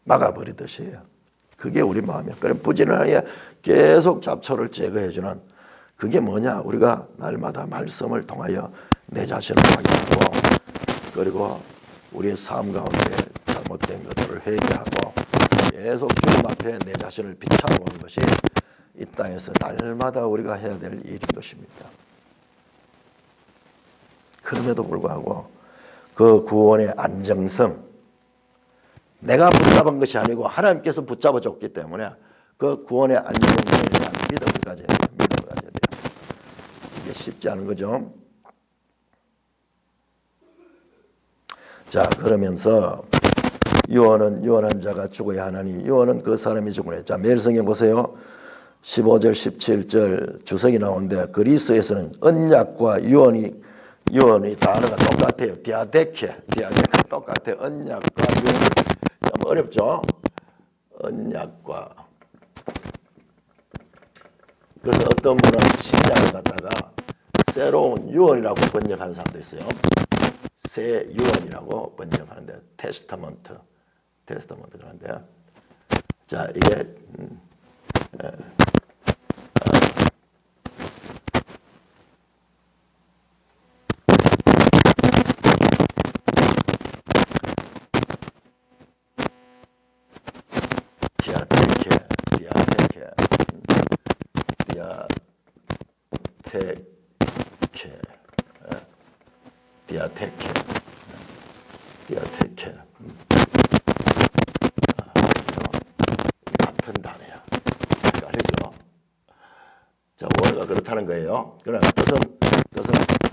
A: 막아버리듯이 그게 우리 마음이야. 그럼 부지런하게 계속 잡초를 제거해주는 그게 뭐냐? 우리가 날마다 말씀을 통하여 내 자신을 확인하고 그리고 우리의 삶 가운데 잘못된 것들을 회개하고 계속 주님 앞에 내 자신을 비춰보는 것이 이 땅에서 날마다 우리가 해야 될 일인 것입니다. 그럼에도 불구하고 그 구원의 안정성, 내가 붙잡은 것이 아니고 하나님께서 붙잡아 줬기 때문에 그 구원의 안정성에 대한 믿음을 가져야 돼요. 믿음을 가져야 돼요. 이게 쉽지 않은 거죠. 자, 그러면서 유언은 유언한 자가 죽어야 하나니 유언은 그 사람이 죽으래. 자, 매일 성경 보세요. 15절 17절 주석이 나오는데 그리스에서는 언약과 유언이 단어가 똑같아요. 디아데케 똑같아요. 언약과 유언이 좀 어렵죠. 언약과. 그래서 어떤 분은 신약을 갖다가 새로운 유언이라고 번역하는 사람도 있어요. 새 유언이라고 번역하는데 테스타먼트 그런데 자 이게 디아테케 같은 단어야. 알죠? 자, 원어가 그렇다는 거예요. 그러나 뜻은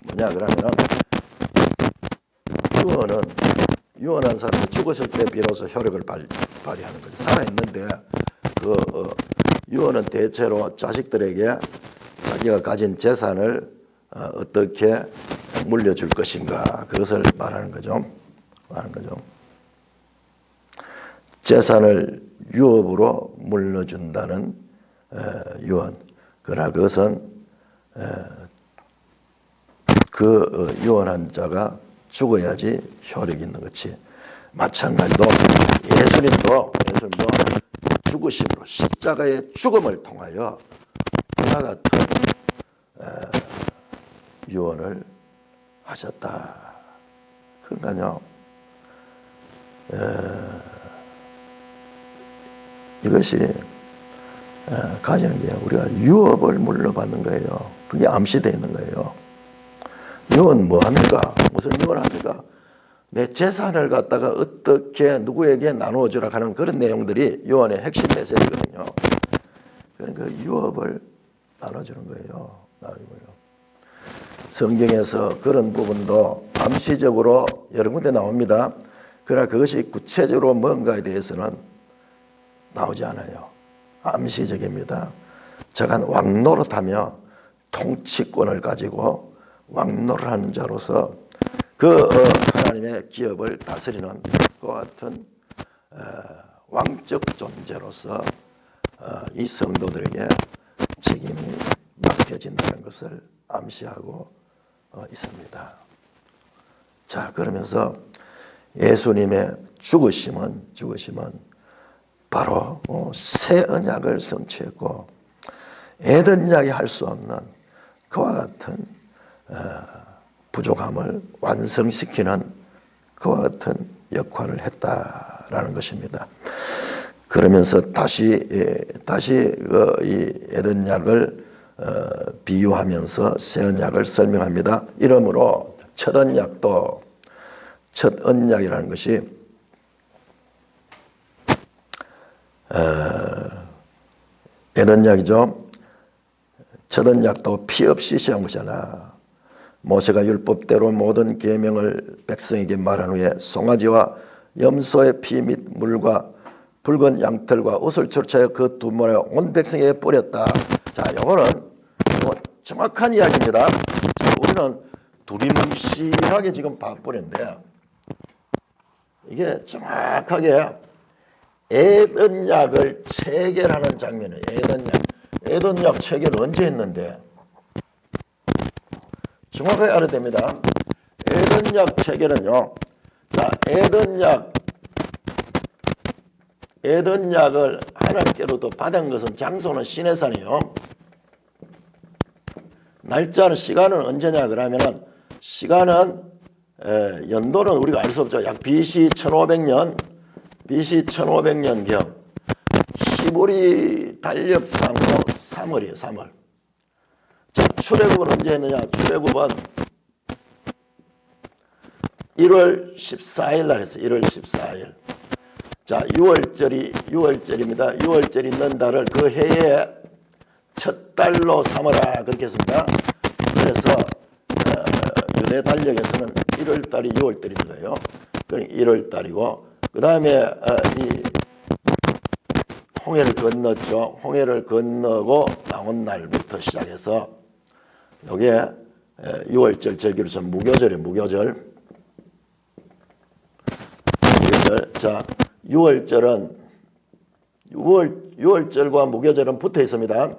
A: 뭐냐 그러면은 유언한 사람이 죽었을 때 비로소 효력을 발휘하는 거죠. 살아있는데 그 유언은 대체로 자식들에게 자기가 가진 재산을 어떻게 물려줄 것인가 그것을 말하는 거죠. 재산을 유업으로 물려준다는 유언. 그러나 그것은 그 유언한 자가 죽어야지 효력이 있는 것이 마찬가지로 예수님도 죽으심으로 십자가의 죽음을 통하여 그와 같은 유언을 하셨다. 그러니까요. 이것이 가지는 게 우리가 유업을 물려받는 거예요. 그게 암시되어 있는 거예요. 유언 뭐합니까? 무슨 유언합니까? 내 재산을 갖다가 어떻게 누구에게 나누어주라 하는 그런 내용들이 유언의 핵심 메시지거든요. 그러니까 유업을 나눠주는 거예요. 성경에서 그런 부분도 암시적으로 여러 군데 나옵니다. 그러나 그것이 구체적으로 뭔가에 대해서는 나오지 않아요. 암시적입니다. 저간 왕노릇하며 통치권을 가지고 왕노를 하는 자로서 그 하나님의 기업을 다스리는 그와 같은 왕적 존재로서 이 성도들에게 책임이 맡겨진다는 것을 암시하고 있습니다. 자, 그러면서 예수님의 죽으심은 바로 새 언약을 성취했고 에덴약이 할 수 없는 그와 같은 부족함을 완성시키는 그와 같은 역할을 했다라는 것입니다. 그러면서 다시 이 에덴약을 비유하면서 새 언약을 설명합니다. 이러므로 첫 언약이라는 것이 에덴약이죠. 첫 언약도 피 없이 시한 것이잖아. 모세가 율법대로 모든 계명을 백성에게 말한 후에 송아지와 염소의 피 및 물과 붉은 양털과 옷을 출처하여 그 두 모래 온 백성에게 뿌렸다. 자, 이거는 정확한 이야기입니다. 우리는 두리뭉실하게 지금 바쁘는데 이게 정확하게 에덴약을 체결하는 장면이에요. 에덴약 체결 언제 했는데 정확하게 알아야 됩니다. 에덴약 체결은요. 자, 에덴약을 하나님께로부터 받은 것은 장소는 시내산이요. 날짜는 시간은 언제냐 그러면은 시간은 연도는 우리가 알 수 없죠. 약 BC 1500년 BC 1500년경 히브리 달력상으로 3월이에요. 3월. 자, 출애굽은 언제 했느냐? 출애굽은 1월 14일 날 했어요. 1월 14일. 자, 6월절입니다. 6월절 있는 달을 그 해의 첫 달로 삼으라 그렇게 했습니다. 그래서 유대 달력에서는 1월 달이 6월 달인 거예요. 그러니까 1월 달이고 그 다음에 이 홍해를 건넜죠. 홍해를 건너고 나온 날부터 시작해서 이게 6월절 절기로 전 무교절이에요. 무교절. 자, 6월절은 6월절과 무교절은 붙어 있습니다.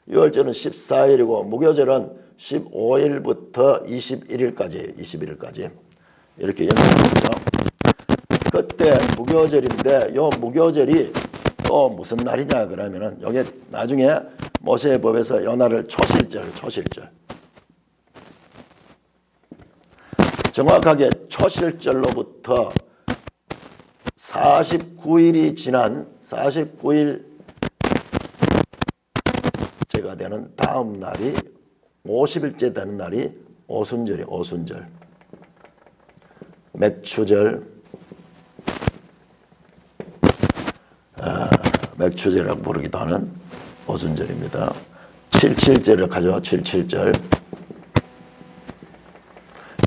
A: 6월절은 14일이고 무교절은 15일부터 21일까지 21일까지 이렇게 연장합니다. 그때 무교절인데 요 무교절이 또 무슨 날이냐 그러면은 여기 나중에 모세의 법에서 요 날을 초실절 정확하게 초실절로부터 49일이 지난 49일째가 되는 다음 날이 50일째 되는 날이 오순절이에요. 오순절. 맥추절. 맥추절이라고 부르기도 하는 오순절입니다. 77절을 하죠. 77절.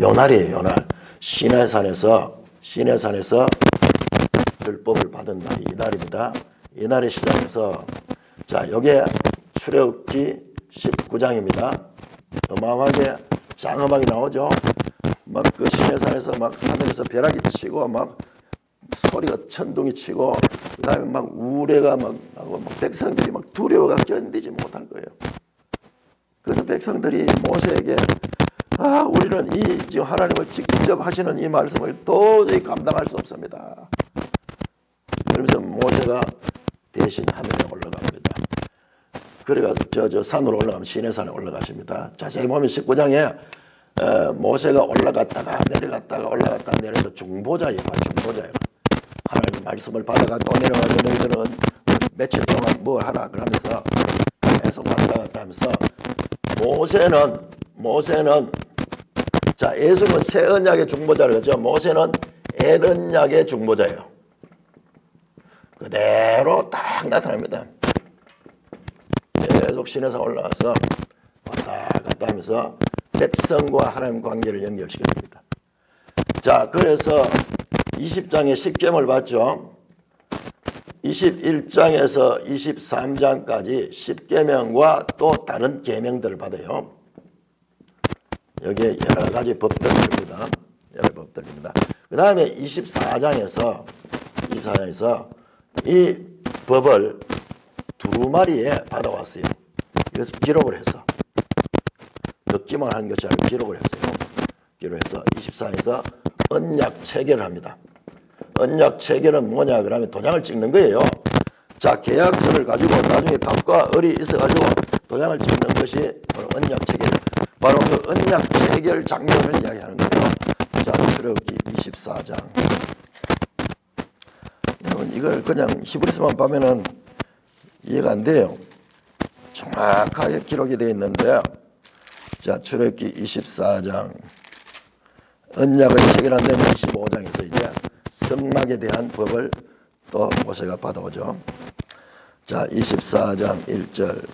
A: 요 날이에요. 요 날. 시내산에서 율법을 받은 날이 이 날입니다. 이 날에 시작해서 자, 여기에 출애굽기 19장입니다. 어마어마하게 장엄하게 나오죠. 막 그 시내산에서 막 하늘에서 벼락이 치고 막 소리가 천둥이 치고 그다음에 막 우레가 막 나고 막 백성들이 막 두려워가 견디지 못할 거예요. 그래서 백성들이 모세에게 우리는 이 지금 하나님을 직접 하시는 이 말씀을 도저히 감당할 수 없습니다. 그러면서 모세가 대신 하늘에 올라갑니다. 그래가지고 저 산으로 올라가면 시내산에 올라가십니다. 자세히 보면 19장에 모세가 올라갔다가 내려갔다가 올라갔다가 내려서 중보자예요. 하나님 말씀을 받아가 또 내려가고 너희들은 며칠 동안 뭘 하라 그러면서 계속 왔다 갔다 하면서 모세는 자, 예수는 새 언약의 중보자를 그죠. 모세는 옛 언약의 중보자예요. 그대로 딱 나타납니다. 계속 시내산 올라가서 왔다 갔다 하면서 백성과 하나님 관계를 연결시킵니다. 자, 그래서 20장에 10계명을 받죠. 21장에서 23장까지 10계명과 또 다른 계명들을 받아요. 여기에 여러 가지 법들입니다. 그 다음에 24장에서 이 법을 두루마리에 받아왔어요. 그래서 기록을 해서 듣기만 하는 것이 아니라 기록을 했어요. 기록해서 24장에서 언약 체결을 합니다. 언약 체결은 뭐냐 그러면 도장을 찍는 거예요. 자, 계약서를 가지고 나중에 갑과 을이 있어가지고 도장을 찍는 것이 바로 언약 체결. 바로 그 언약 체결 장면을 이야기하는 거예요. 자, 출애굽기 24장. 여러분 이걸 그냥 히브리서만 보면은 이해가 안 돼요. 정확하게 기록이 되어 있는데요. 자, 출애굽기 24장. 언약을 체결한 다음에 25장에서 이제 성막에 대한 법을 또 모세가 받아오죠. 자, 24장 1절.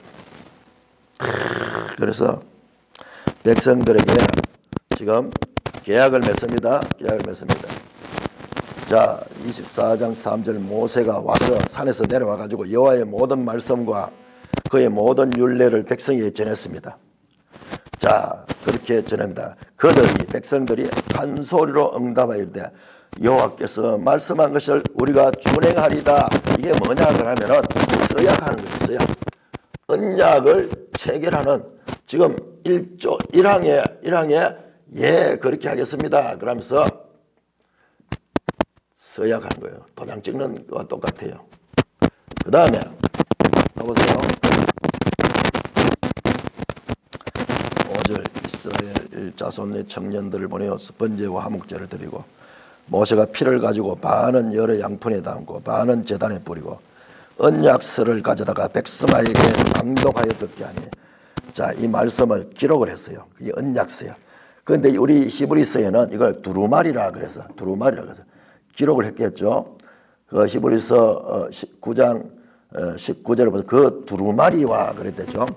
A: 그래서 백성들에게 지금 계약을 맺습니다. 자, 24장 3절 모세가 와서 산에서 내려와 가지고 여호와의 모든 말씀과 그의 모든 율례를 백성에게 전했습니다. 자, 그렇게 전합니다. 백성들이 한 소리로 응답하여 이르되 여호와께서 말씀한 것을 우리가 준행하리다. 이게 뭐냐 그러면은 서약하는 거죠. 서약. 언약을 체결하는 지금 1항에 예 그렇게 하겠습니다. 그러면서 서약하는 거예요. 도장 찍는 거와 똑같아요. 그 다음에 가보세요. 5절 이스라엘 이스라엘 자손의 청년들을 보내어 번제와 화목제를 드리고 모세가 피를 가지고 반은 여러 양푼에 담고 반은 제단에 뿌리고 언약서를 가져다가 백성에게 낭독하여 듣게 하니 자, 이 말씀을 기록을 했어요. 그게 언약서야. 그런데 우리 히브리서에는 이걸 두루마리라 그래서 기록을 했겠죠. 그 히브리서 9장 19절에 보면 그 두루마리와 그랬댔죠.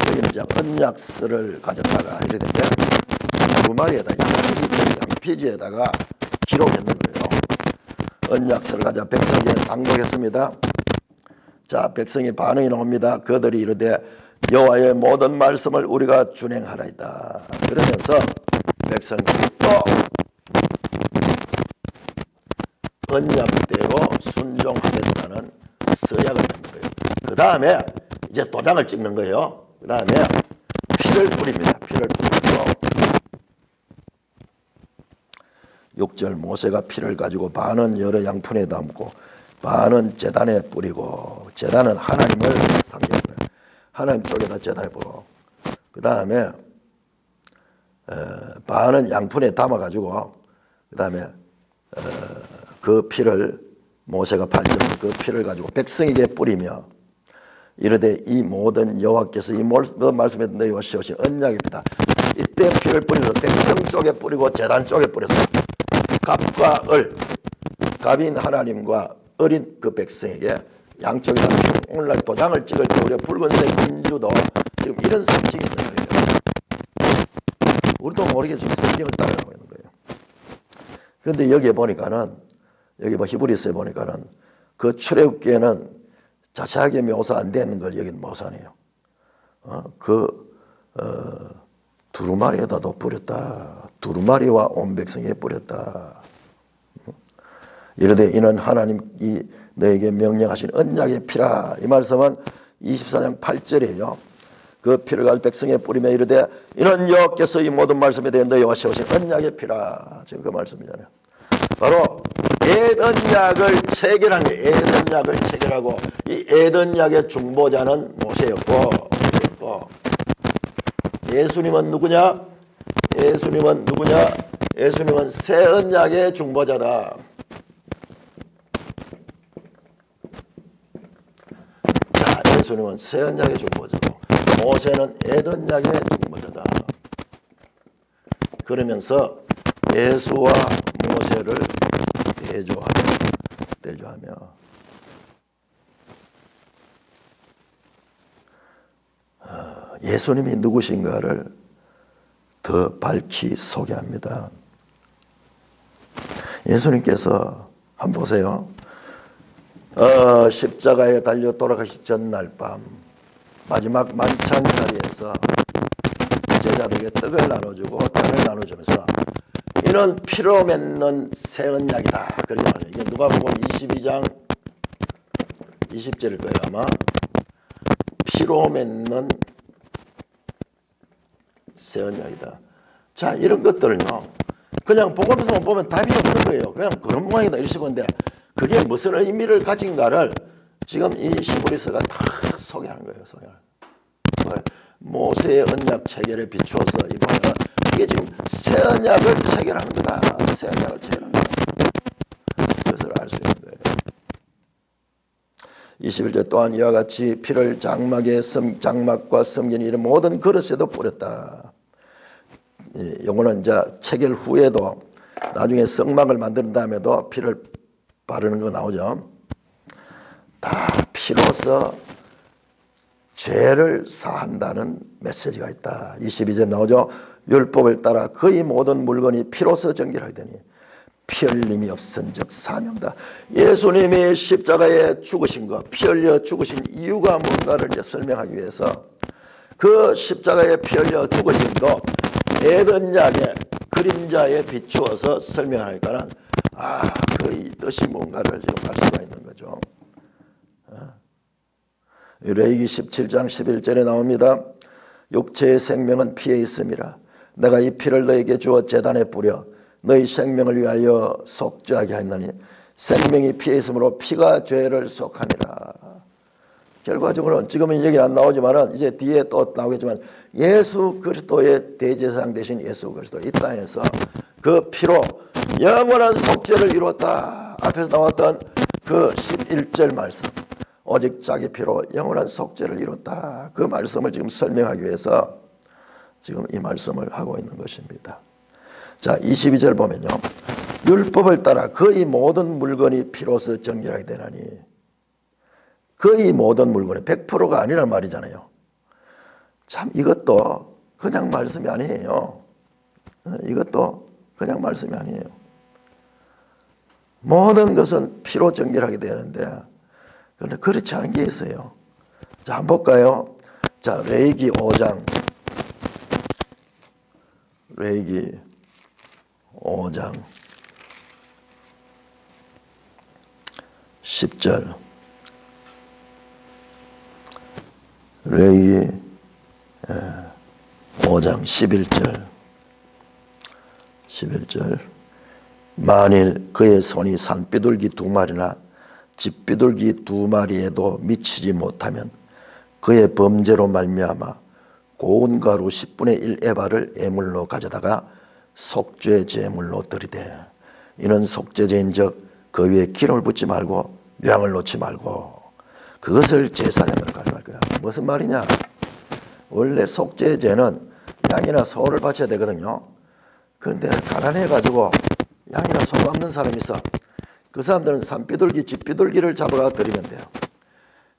A: 여기는 이제 언약서를 가져다가 이래 되는데 두루마리에다 양피지에다가 기록했는 거예요. 언약서를 가져 백성에게 낭독했습니다. 자, 백성의 반응이 나옵니다. 그들이 이르되 여호와의 모든 말씀을 우리가 준행하라이다. 그러면서 백성들이 또 언약대로 순종하겠다는 서약을 낸 거예요. 그 다음에 이제 도장을 찍는 거예요. 그 다음에 피를 뿌립니다. 피를 뿌리고 6절 모세가 피를 가지고 반은 여러 양푼에 담고 반은 제단에 뿌리고 제단은 하나님을 상징하는 거예요. 하나님 쪽에다 제단에 뿌리고 그 다음에 반은 양푼에 담아가지고 그 다음에 그 피를 모세가 발견한 그 피를 가지고 백성에게 뿌리며 이르되 이 모든 여호와께서 이 모든 말씀에 너희와 세우신 언약의 피다. 이때 피를 뿌리면서 백성 쪽에 뿌리고 제단 쪽에 뿌렸어요. 갑과 을, 갑인 하나님과 어린 그 백성에게 양쪽에다 오늘날 도장을 찍을 때 우리가 붉은색 민주도 지금 이런 상징이 있는 거예요. 우리도 모르게 지금 성경을 따라가고 있는 거예요. 그런데 여기에 보니까는 여기 뭐 히브리서에 보니까는 그 출애굽기에는 자세하게 묘사 안 되는 걸 여기는 묘사하네요. 두루마리에다도 뿌렸다. 두루마리와 온 백성에게 뿌렸다. 이르되 이는 하나님이 너에게 명령하신 언약의 피라. 이 말씀은 24장 8절이에요. 그 피를 가지고 백성에 뿌리며 이르되 이는 여호와께서 이 모든 말씀에 대해 너희와 세우신 언약의 피라. 지금 그 말씀이잖아요. 바로 에덴약을 체결한 게 에덴약을 체결하고 이 에덴약의 중보자는 모세였고 예수님은 누구냐? 예수님은 새 언약의 중보자다. 자, 예수님은 새 언약의 중보자고 모세는 에덴약의 중보자다. 그러면서 예수와 모세를 대조하며 예수님이 누구신가를 더 밝히 소개합니다. 예수님께서 한번 보세요. 십자가에 달려 돌아가시 전날 밤 마지막 만찬 자리에서 제자들에게 떡을 나눠주고 잔을 나눠주면서 이는 피로 맺는 새 언약이다. 그러잖아요. 이게 누가복음 22장 20절일 거예요 아마. 피로 맺는 새 언약이다. 자, 이런 것들은요 그냥 복음서만 보면 답이 없는 거예요. 그냥 그런 모양이다 이러시고 있는데 그게 무슨 의미를 가진가를 지금 이 히브리서가 다 소개하는 거예요. 모세의 언약 체결에 비추어서 이거는 이게 지금 새 언약을 체결하는 거다. 새 언약을 체결하는 거다. 그것을 알 수 있는 거예요. 21절 또한 이와 같이 피를 장막과 섬긴 이런 모든 그릇에도 뿌렸다. 이거는 이제 체결 후에도 나중에 성막을 만든 다음에도 피를 바르는 거 나오죠. 다 피로서 죄를 사한다는 메시지가 있다. 22절 나오죠. 율법을 따라 거의 모든 물건이 피로서 정결하게 되니 피 흘림이 없은즉 사명다. 예수님이 십자가에 죽으신 것, 피 흘려 죽으신 이유가 뭔가를 이제 설명하기 위해서 그 십자가에 피 흘려 죽으심도 에덴약의 그림자에 비추어서 설명하니까는 그 뜻이 뭔가를 지금 알 수가 있는 거죠. 레위기 17장 11절에 나옵니다. 육체의 생명은 피에 있음이라. 내가 이 피를 너에게 주어 제단에 뿌려 너희 생명을 위하여 속죄하게 하였나니 생명이 피에 있으므로 피가 죄를 속하니라. 결과적으로는 지금은 얘기는 안 나오지만은 이제 뒤에 또 나오겠지만 예수 그리스도의 대제사장 되신 예수 그리스도 이 땅에서 그 피로 영원한 속죄를 이루었다. 앞에서 나왔던 그 11절 말씀, 오직 자기 피로 영원한 속죄를 이뤘다. 그 말씀을 지금 설명하기 위해서 지금 이 말씀을 하고 있는 것입니다. 자, 22절 보면요, 율법을 따라 거의 모든 물건이 피로서 정결하게 되나니, 거의 모든 물건이 100%가 아니란 말이잖아요. 참 이것도 그냥 말씀이 아니에요. 이것도 그냥 말씀이 아니에요. 모든 것은 피로 정결하게 되는데 그런데 그렇지 않은 게 있어요. 자, 한번 볼까요? 자, 레위기 5장, 레위기 5장 10절, 레위기 5장 11절, 만일 그의 손이 산비둘기 2마리나 집비둘기 2마리에도 미치지 못하면 그의 범죄로 말미암아 고운 가루 10분의 1 에바를 예물로 가져다가 속죄 제물로 드리되, 이는 속죄제인즉 그 위에 기름을 붓지 말고 양을 놓지 말고 그것을 제사장으로 가져갈 거야. 무슨 말이냐? 원래 속죄제는 양이나 소를 바쳐야 되거든요. 그런데 가난해가지고 양이나 소가 없는 사람이 있어. 그 사람들은 산비둘기, 집비둘기를 잡아가 드리면 돼요.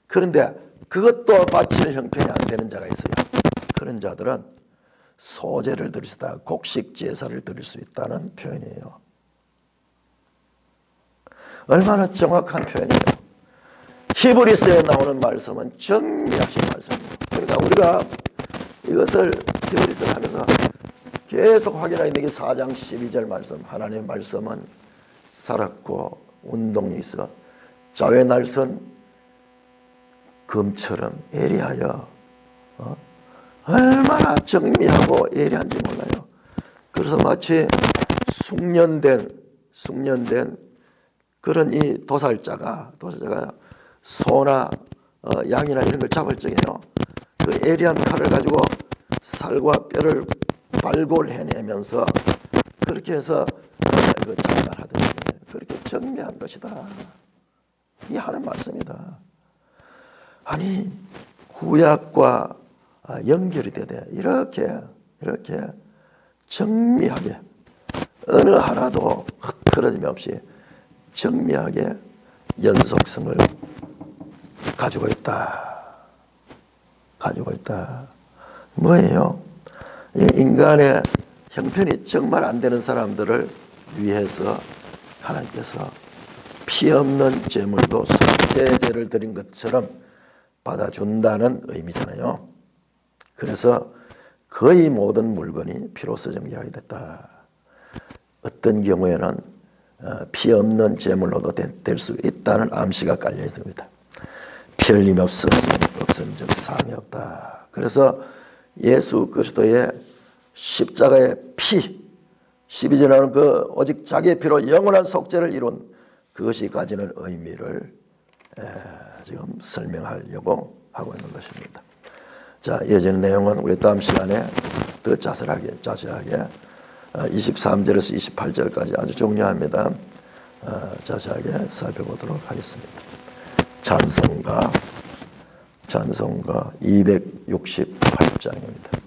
A: 그런데 그것도 바칠 형편이 안 되는 자가 있어요. 그런 자들은 소제를 드릴 수 있다, 곡식 제사를 드릴 수 있다는 표현이에요. 얼마나 정확한 표현이에요. 히브리서에 나오는 말씀은 정리하신 말씀이에요. 그러니까 우리가 이것을 히브리서를 하면서 계속 확인하게 되게 4장 12절 말씀, 하나님의 말씀은 살았고 운동이 있어 자외 날선 금처럼 예리하여, 얼마나 정미하고 예리한지 몰라요. 그래서 마치 숙련된 그런 이 도살자가 소나 양이나 이런 걸 잡을 적에요, 그 예리한 칼을 가지고 살과 뼈를 발골해내면서 그렇게 해서 그 장난하듯이 그렇게 정미한 것이다. 이 하는 말씀이다. 아니 구약과 연결이 되되 이렇게 정미하게 어느 하나도 흐트러짐 없이 정미하게 연속성을 가지고 있다. 뭐예요? 인간의 형편이 정말 안 되는 사람들을 위해서 하나님께서 피 없는 제물도 속죄제를 드린 것처럼 받아준다는 의미잖아요. 그래서 거의 모든 물건이 피로서 정결하게 됐다. 어떤 경우에는 피 없는 제물로도 될 수 있다는 암시가 깔려 있습니다. 피 흘림이 없은즉 사함이 없다. 그래서 예수 그리스도의 십자가의 피, 12절에는 그 오직 자기의 피로 영원한 속죄를 이룬 그것이 가지는 의미를 지금 설명하려고 하고 있는 것입니다. 자, 이어지는 내용은 우리 다음 시간에 더 자세하게 23절에서 28절까지 아주 중요합니다. 자세하게 살펴보도록 하겠습니다. 찬송가 268장입니다.